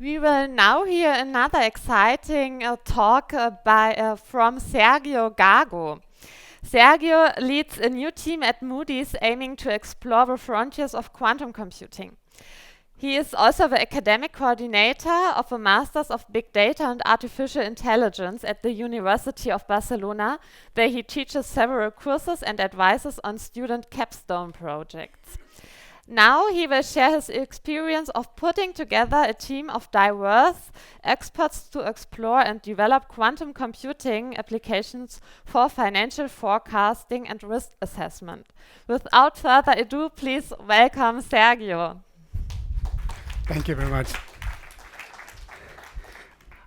We will now hear another exciting talk from Sergio Gago. Sergio leads a new team at Moody's aiming to explore the frontiers of quantum computing. He is also the academic coordinator of the Masters of Big Data and Artificial Intelligence at the University of Barcelona, where he teaches several courses and advises on student capstone projects. Now he will share his experience of putting together a team of diverse experts to explore and develop quantum computing applications for financial forecasting and risk assessment. Without further ado, please welcome Sergio. Thank you very much.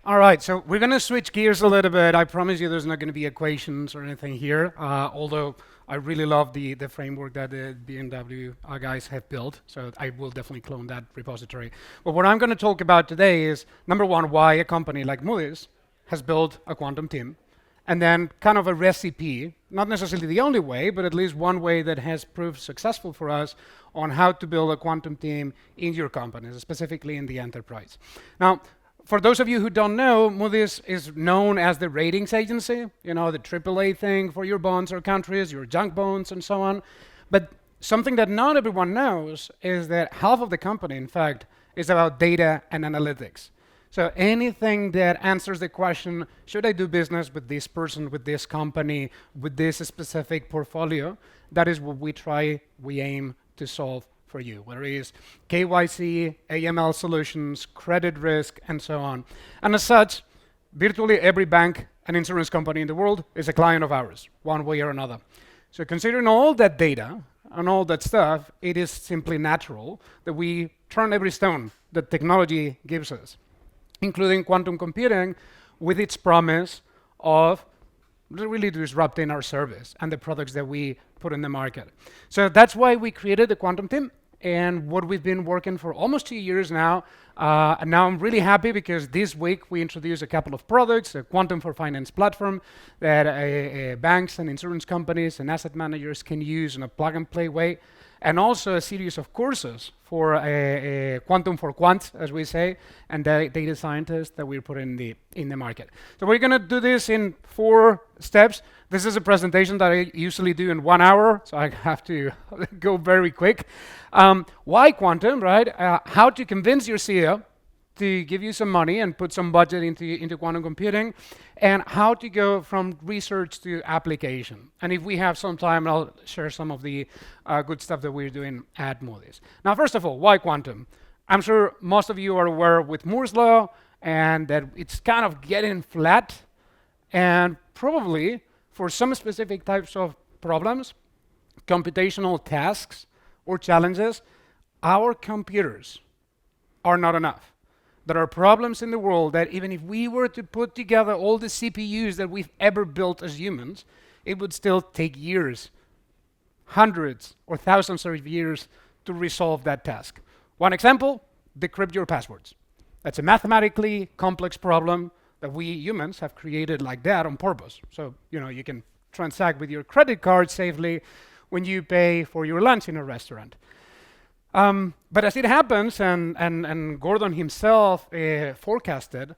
All right, so we're going to switch gears a little bit. I promise you there's not going to be equations or anything here, although I really love the framework that the BMW guys have built, so I will definitely clone that repository. But what I'm going to talk about today is, number one, why a company like Moody's has built a quantum team, and then kind of a recipe, not necessarily the only way, but at least one way that has proved successful for us on how to build a quantum team in your companies, specifically in the enterprise. Now, for those of you who don't know, Moody's is known as the ratings agency, you know, the AAA thing for your bonds or countries, your junk bonds and so on. But something that not everyone knows is that half of the company, in fact, is about data and analytics. So anything that answers the question, should I do business with this person, with this company, with this specific portfolio, that is what we aim to solve for you, whether it is KYC, AML solutions, credit risk, and so on. And as such, virtually every bank and insurance company in the world is a client of ours, one way or another. So considering all that data and all that stuff, it is simply natural that we turn every stone that technology gives us, including quantum computing, with its promise of really disrupting our service and the products that we put in the market. So that's why we created the quantum team, and what we've been working for almost 2 years now. And now I'm really happy because this week we introduced a couple of products, a quantum for finance platform that banks and insurance companies and asset managers can use in a plug and play way, and also a series of courses for quantum for quants, as we say, and data scientists that we're putting in the market. So we're going to do this in 4 steps. This is a presentation that I usually do in 1 hour, so I have to go very quick. Why quantum, right? How to convince your CEO to give you some money and put some budget into quantum computing, and how to go from research to application. And if we have some time, I'll share some of the good stuff that we're doing at Moody's. Now, first of all, why quantum? I'm sure most of you are aware with Moore's law, and that it's kind of getting flat, and probably for some specific types of problems, computational tasks or challenges, our computers are not enough. There are problems in the world that even if we were to put together all the CPUs that we've ever built as humans, it would still take years, hundreds or thousands of years to resolve that task. One example, decrypt your passwords. That's a mathematically complex problem that we humans have created like that on purpose. So, you can transact with your credit card safely when you pay for your lunch in a restaurant. But as it happens, and Gordon himself forecasted,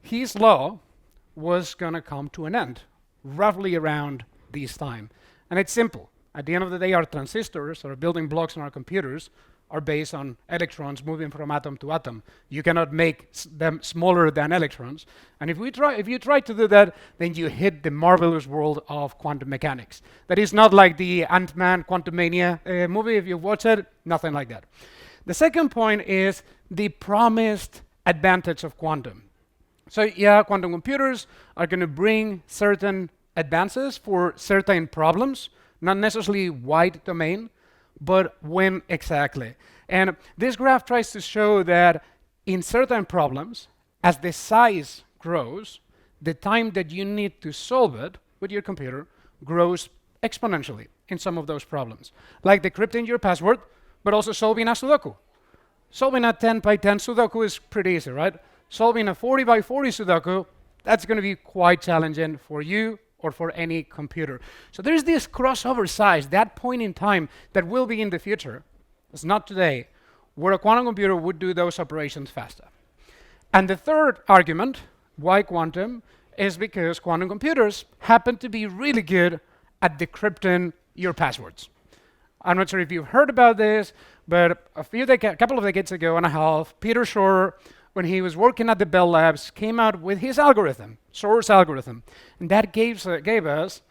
his law was going to come to an end, roughly around this time. And it's simple. At the end of the day, our transistors, or building blocks in our computers, are based on electrons moving from atom to atom. You cannot make them smaller than electrons. And if you try to do that, then you hit the marvelous world of quantum mechanics. That is not like the Ant-Man Quantumania movie. If you watch it, nothing like that. The second point is the promised advantage of quantum. So yeah, quantum computers are going to bring certain advances for certain problems, not necessarily wide domain, but when exactly. And this graph tries to show that in certain problems, as the size grows, the time that you need to solve it with your computer grows exponentially in some of those problems. Like decrypting your password, but also solving a Sudoku. Solving a 10 by 10 Sudoku is pretty easy, right? Solving a 40 by 40 Sudoku, that's going to be quite challenging for you or for any computer. So there's this crossover size, that point in time that will be in the future. It's not today, where a quantum computer would do those operations faster. And the third argument, why quantum, is because quantum computers happen to be really good at decrypting your passwords. I'm not sure if you've heard about this, but a couple of decades ago and a half, Peter Shor, when he was working at the Bell Labs, came out with his algorithm, Shor's algorithm. And that gave us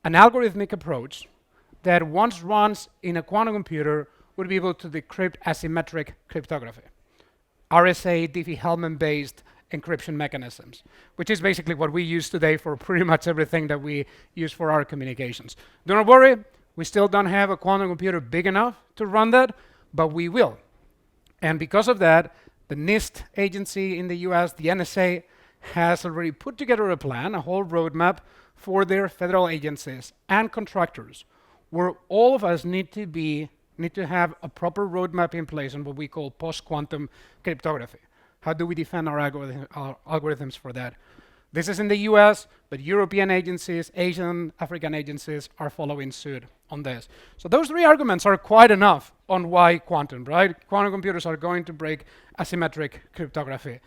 an algorithmic approach that once runs in a quantum computer would be able to decrypt asymmetric cryptography. RSA, Diffie-Hellman-based encryption mechanisms, which is basically what we use today for pretty much everything that we use for our communications. Do not worry, we still don't have a quantum computer big enough to run that, but we will. And because of that, the NIST agency in the US, the NSA, has already put together a plan, a whole roadmap for their federal agencies and contractors, where all of us need to have a proper roadmap in place on what we call post-quantum cryptography. How do we defend our algorithms for that? This is in the US, but European agencies, Asian, African agencies are following suit on this. So those three arguments are quite enough on why quantum, right? Quantum computers are going to break asymmetric cryptography.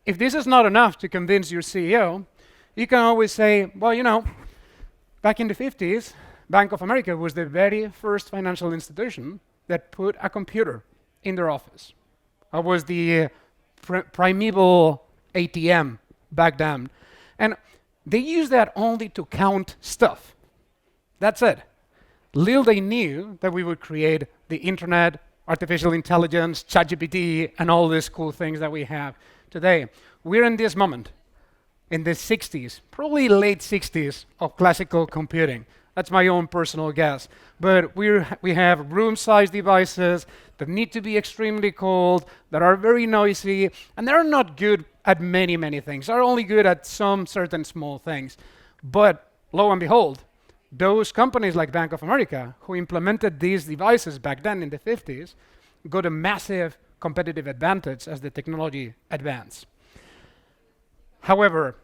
If this is not enough to convince your CEO, you can always say, well, you know, back in the 50s, Bank of America was the very first financial institution that put a computer in their office. It was the primeval ATM back then. And they used that only to count stuff. That's it. Little they knew that we would create the internet, artificial intelligence, ChatGPT, and all these cool things that we have today. We're in this moment, in the 60s, probably late 60s of classical computing. That's my own personal guess. But we have room-sized devices that need to be extremely cold, that are very noisy, and they're not good at many, many things. They're only good at some certain small things. But lo and behold, those companies like Bank of America, who implemented these devices back then in the 50s, got a massive competitive advantage as the technology advanced. However,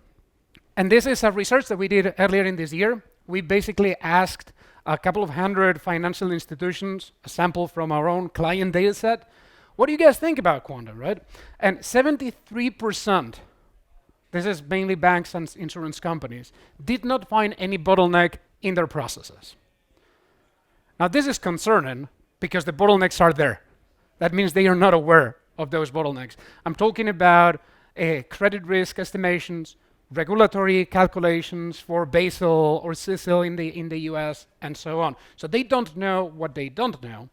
and this is a research that we did earlier in this year, we basically asked a couple of hundred financial institutions, a sample from our own client data set, what do you guys think about quantum, right? And 73%, this is mainly banks and insurance companies, did not find any bottleneck in their processes. Now this is concerning because the bottlenecks are there. That means they are not aware of those bottlenecks. I'm talking about credit risk estimations, regulatory calculations for Basel or CISL in the US, and so on. So they don't know what they don't know.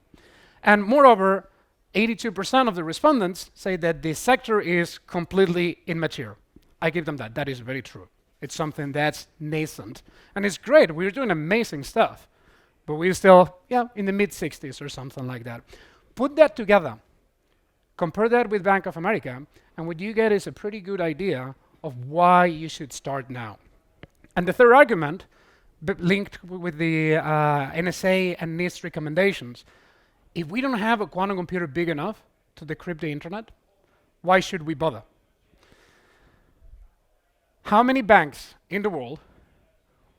And moreover, 82% of the respondents say that the sector is completely immature. I give them that. That is very true. It's something that's nascent. And it's great. We're doing amazing stuff. But we're still, in the mid-60s or something like that. Put that together. Compare that with Bank of America, and what you get is a pretty good idea of why you should start now. And the third argument, linked with the NSA and NIST recommendations, if we don't have a quantum computer big enough to decrypt the internet, why should we bother? How many banks in the world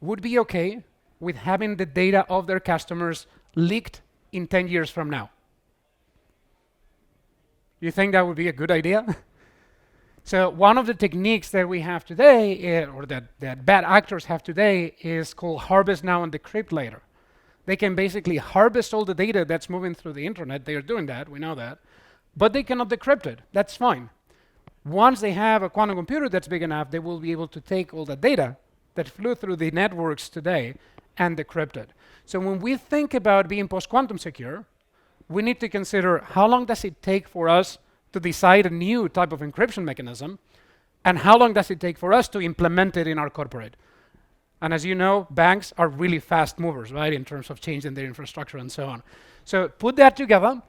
would be okay with having the data of their customers leaked in 10 years from now? You think that would be a good idea? So one of the techniques that we have today, or that bad actors have today, is called harvest now and decrypt later. They can basically harvest all the data that's moving through the internet. They are doing that, we know that. But they cannot decrypt it. That's fine. Once they have a quantum computer that's big enough, they will be able to take all the data that flew through the networks today and decrypt it. So when we think about being post-quantum secure, we need to consider how long does it take for us to decide a new type of encryption mechanism, and how long does it take for us to implement it in our corporate. And as you know, banks are really fast movers, right, in terms of changing their infrastructure and so on. So put that together,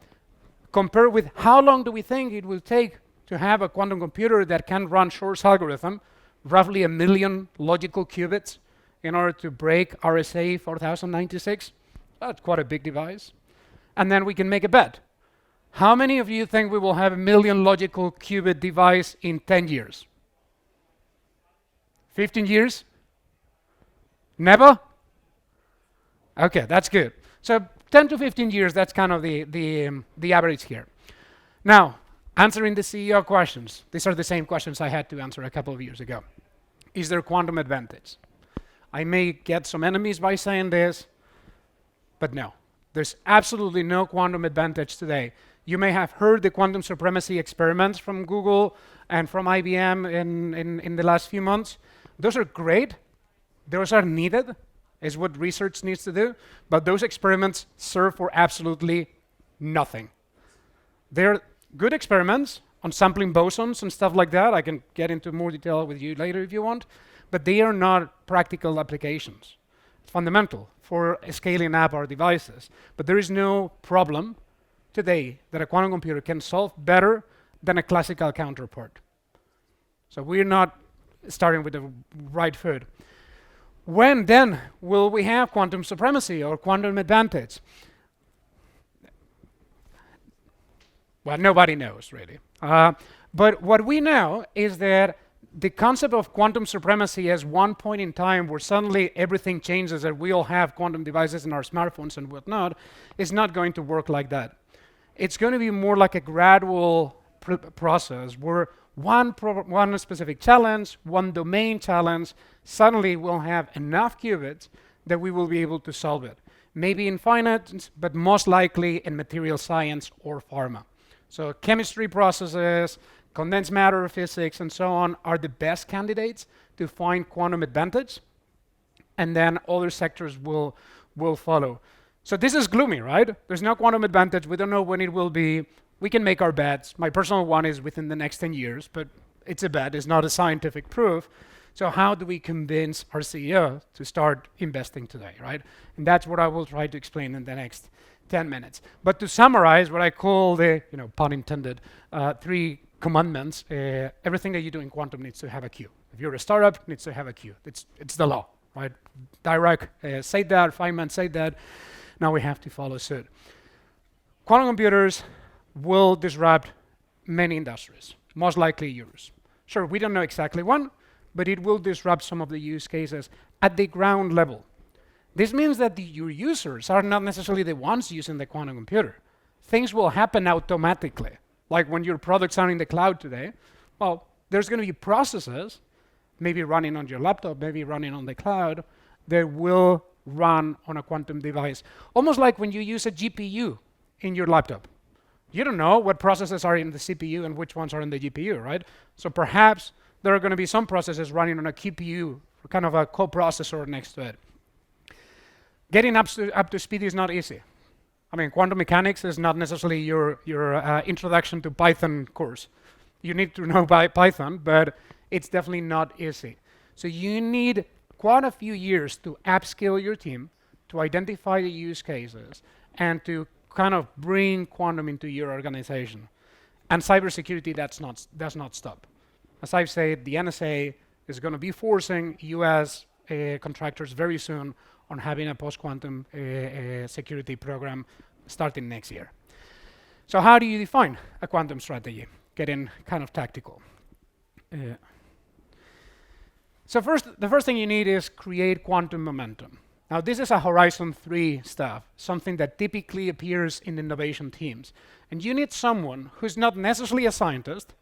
compare with how long do we think it will take to have a quantum computer that can run Shor's algorithm, roughly 1 million logical qubits, in order to break RSA 4096. That's quite a big device. And then we can make a bet. How many of you think we will have 1 million logical qubit device in 10 years? 15 years? Never? Okay, that's good. So 10 to 15 years, that's kind of the average here. Now, Answering the CEO questions. These are the same questions I had to answer a couple of years ago. Is there quantum advantage? I may get some enemies by saying this, but no. There's absolutely no quantum advantage today. You may have heard the quantum supremacy experiments from Google and from IBM in the last few months. Those are great. Those are needed, is what research needs to do. But those experiments serve for absolutely nothing. They're good experiments on sampling bosons and stuff like that. I can get into more detail with you later if you want. But they are not practical applications. It's fundamental for scaling up our devices. But there is no problem today that a quantum computer can solve better than a classical counterpart. So we're not starting with the right foot. When then will we have quantum supremacy or quantum advantage? Well, nobody knows, really. But what we know is that the concept of quantum supremacy as one point in time where suddenly everything changes and we all have quantum devices in our smartphones and whatnot is not going to work like that. It's going to be more like a gradual process where one specific challenge, one domain challenge, suddenly we'll have enough qubits that we will be able to solve it. Maybe in finite, but most likely in material science or pharma. So chemistry processes, condensed matter physics, and so on are the best candidates to find quantum advantage, and then other sectors will follow. So this is gloomy, right? There's no quantum advantage. We don't know when it will be. We can make our bets. My personal one is within the next 10 years, but it's a bet. It's not a scientific proof. So how do we convince our CEO to start investing today, right? And that's what I will try to explain in the next 10 minutes. But to summarize what I call the, pun intended, 3 commandments, everything that you do in quantum needs to have a Q. If you're a startup, it needs to have a Q. It's the law, right? Dirac said that, Feynman said that. Now we have to follow suit. Quantum computers will disrupt many industries, most likely yours. Sure, we don't know exactly one, but it will disrupt some of the use cases at the ground level. This means that your users are not necessarily the ones using the quantum computer. Things will happen automatically. Like when your products are in the cloud today, well, there's going to be processes, maybe running on your laptop, maybe running on the cloud, that will run on a quantum device. Almost like when you use a GPU in your laptop. You don't know what processes are in the CPU and which ones are in the GPU, right? So perhaps there are going to be some processes running on a QPU, kind of a coprocessor next to it. Getting up to speed is not easy. I mean, quantum mechanics is not necessarily your introduction to Python course. You need to know Python, but it's definitely not easy. So you need quite a few years to upskill your team, to identify the use cases, and to kind of bring quantum into your organization. And cybersecurity does not stop. As I've said, the NSA is going to be forcing US contractors very soon on having a post-quantum security program starting next year. So how do you define a quantum strategy? Getting kind of tactical. So the first thing you need is create quantum momentum. Now this is a Horizon 3 stuff, something that typically appears in innovation teams. And you need someone who's not necessarily a scientist,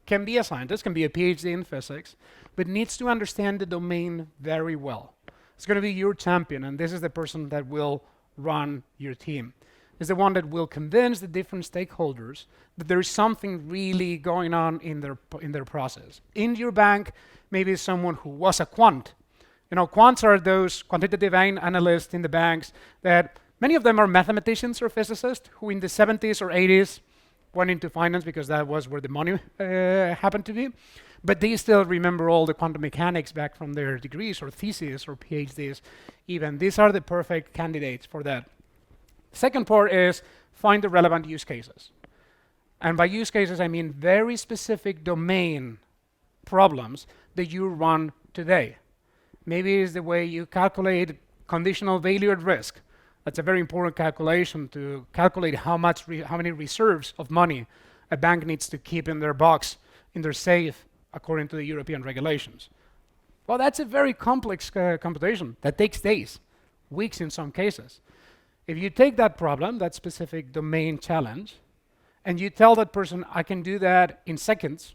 can be a scientist, can be a PhD in physics, but needs to understand the domain very well. It's going to be your champion, and this is the person that will run your team. It's the one that will convince the different stakeholders that there is something really going on in their process. In your bank, maybe someone who was a quant. Quants are those quantitative analysts in the banks that many of them are mathematicians or physicists who in the 70s or 80s went into finance because that was where the money happened to be. But they still remember all the quantum mechanics back from their degrees or theses or PhDs even. These are the perfect candidates for that. Second part is find the relevant use cases. And by use cases, I mean very specific domain problems that you run today. Maybe it's the way you calculate conditional value at risk. That's a very important calculation to calculate how many reserves of money a bank needs to keep in their box, in their safe, according to the European regulations. Well, that's a very complex computation that takes days, weeks in some cases. If you take that problem, that specific domain challenge, and you tell that person, I can do that in seconds,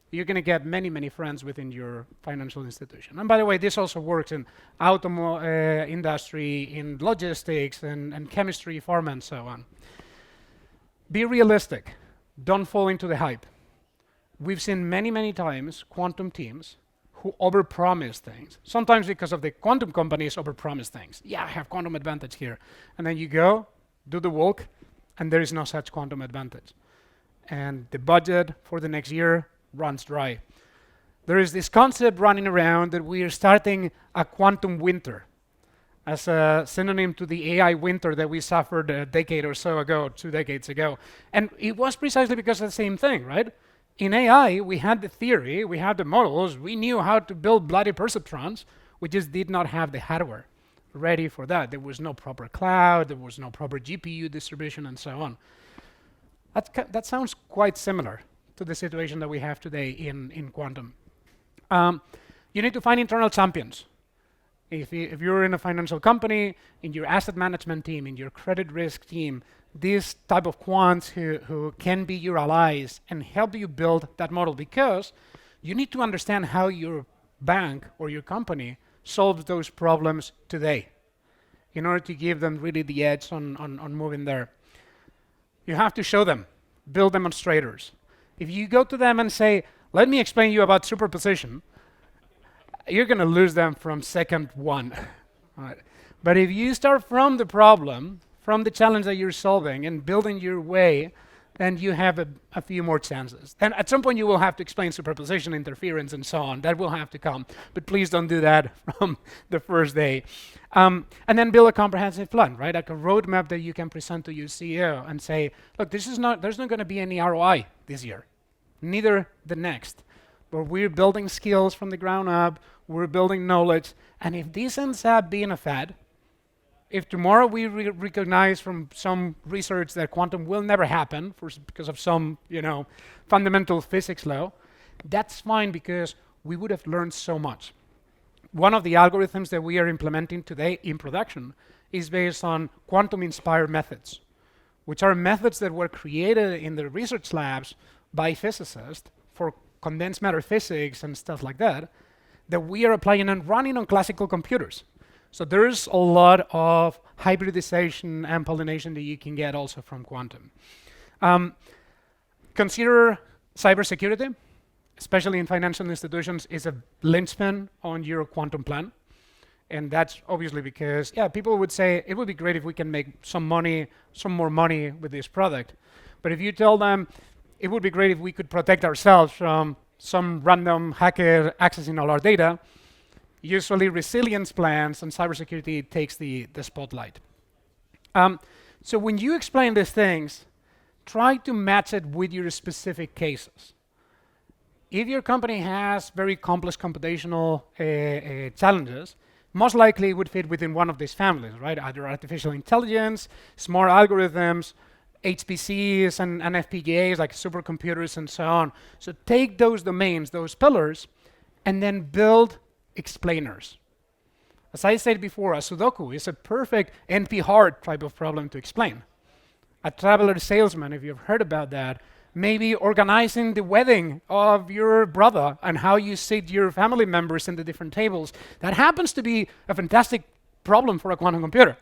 you're going to get many, many friends within your financial institution. And by the way, this also works in industry, in logistics, and chemistry, pharma, and so on. Be realistic. Don't fall into the hype. We've seen many, many times quantum teams who overpromise things. Sometimes because of the quantum companies overpromise things. Yeah, I have quantum advantage here. And then you go, do the walk, and there is no such quantum advantage. And the budget for the next year runs dry. There is this concept running around that we are starting a quantum winter as a synonym to the AI winter that we suffered a decade or so ago, 2 decades ago. And it was precisely because of the same thing, right? In AI, we had the theory, we had the models, we knew how to build bloody perceptrons, we just did not have the hardware ready for that. There was no proper cloud, there was no proper GPU distribution, and so on. That sounds quite similar to the situation that we have today in quantum. You need to find internal champions. If you're in a financial company, in your asset management team, in your credit risk team, these type of quants who can be your allies and help you build that model, because you need to understand how your bank or your company solves those problems today in order to give them really the edge on moving there. You have to show them, build demonstrators. If you go to them and say, let me explain you about superposition, you're going to lose them from second one. Right. But if you start from the problem, from the challenge that you're solving and building your way, then you have a few more chances. And at some point you will have to explain superposition, interference, and so on. That will have to come. But please don't do that from the first day. And then build a comprehensive plan, right? Like a roadmap that you can present to your CEO and say, look, there's not going to be any ROI this year, neither the next. But we're building skills from the ground up, we're building knowledge, and if this ends up being a fad, if tomorrow we recognize from some research that quantum will never happen because of some, fundamental physics law, that's fine, because we would have learned so much. One of the algorithms that we are implementing today in production is based on quantum-inspired methods, which are methods that were created in the research labs by physicists for condensed matter physics and stuff like that, that we are applying and running on classical computers. So there's a lot of hybridization and pollination that you can get also from quantum. Consider cybersecurity, especially in financial institutions, is a linchpin on your quantum plan. And that's obviously because, people would say, it would be great if we can make some more money with this product. But if you tell them, it would be great if we could protect ourselves from some random hacker accessing all our data, usually resilience plans and cybersecurity takes the spotlight. So when you explain these things, try to match it with your specific cases. If your company has very complex computational challenges, most likely it would fit within one of these families, right? Either artificial intelligence, smart algorithms, HPCs and FPGAs like supercomputers and so on. So take those domains, those pillars, and then build explainers. As I said before, a Sudoku is a perfect NP-hard type of problem to explain. A traveler salesman, if you've heard about that, maybe organizing the wedding of your brother and how you sit your family members in the different tables. That happens to be a fantastic problem for a quantum computer.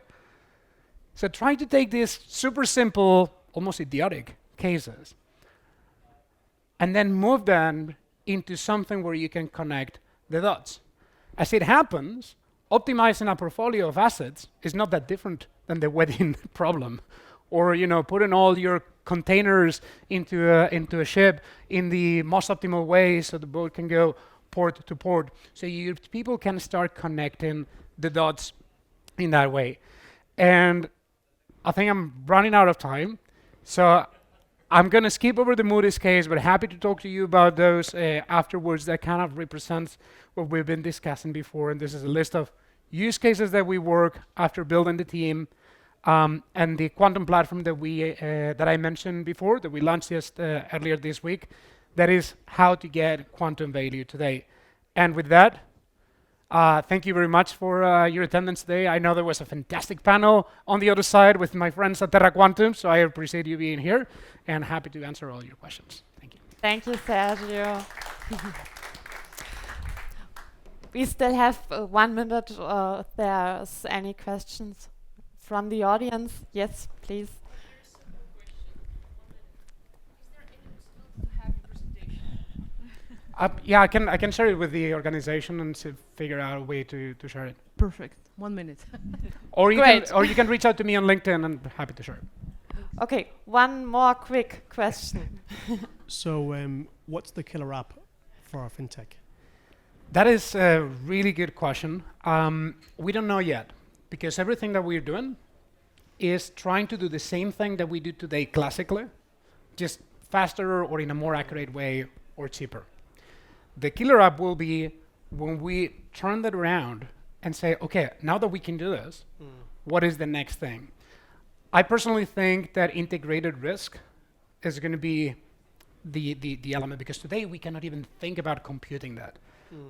So try to take these super simple, almost idiotic cases, and then move them into something where you can connect the dots. As it happens, optimizing a portfolio of assets is not that different than the wedding problem, or putting all your containers into a ship in the most optimal way so the boat can go port to port. So people can start connecting the dots in that way. And I think I'm running out of time, so I'm going to skip over the Moody's case, but happy to talk to you about those afterwards. That kind of represents what we've been discussing before, and this is a list of use cases that we work after building the team, and the quantum platform that I mentioned before, that we launched just earlier this week, that is how to get quantum value today. And with that, Thank you very much for your attendance today. I know there was a fantastic panel on the other side with my friends at Terra Quantum, so I appreciate you being here and happy to answer all your questions. Thank you. Thank you, Sergio. We still have 1 minute. If there's any questions from the audience? Yes, please. Yeah, I can share it with the organization and figure out a way to share it. Perfect. 1 minute. Or Great. you can reach out to me on LinkedIn, and I'm happy to share it. Okay, one more quick question. So, what's the killer app for our fintech? That is a really good question. We don't know yet, because everything that we're doing is trying to do the same thing that we do today classically, just faster or in a more accurate way or cheaper. The killer app will be when we turn that around and say, okay, now that we can do this, what is the next thing? I personally think that integrated risk is going to be the element, because today we cannot even think about computing that.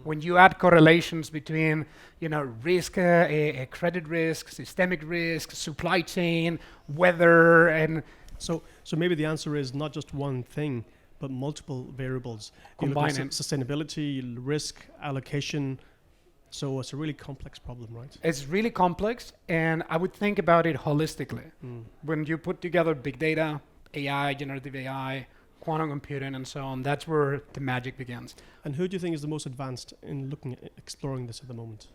When you add correlations between, risk, credit risk, systemic risk, supply chain, weather, and So maybe the answer is not just one thing, but multiple variables. You look at combine it. sustainability, risk, allocation. So it's a really complex problem, right? It's really complex, and I would think about it holistically. When you put together big data, AI, generative AI, quantum computing, and so on, that's where the magic begins. And who do you think is the most advanced in looking at exploring this at the moment?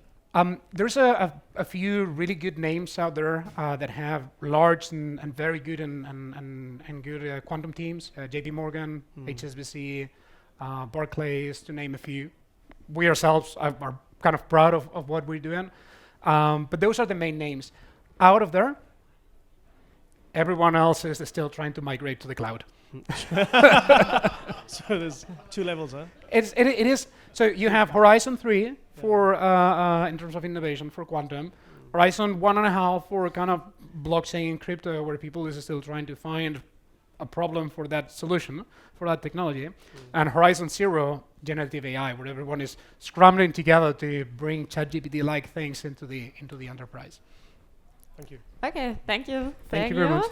There's a few really good names out there that have large and very good and good quantum teams. JP Morgan, HSBC, Barclays, to name a few. We ourselves are kind of proud of what we're doing. But those are the main names. Out of there, everyone else is still trying to migrate to the cloud. So there's 2 levels, huh? It is. So you have Horizon 3 for in terms of innovation for quantum, Horizon 1.5 for kind of blockchain crypto, where people is still trying to find a problem for that solution, for that technology, and Horizon 0, generative AI, where everyone is scrambling together to bring ChatGPT-like things into the enterprise. Thank you. Okay, thank you. Thank you very much.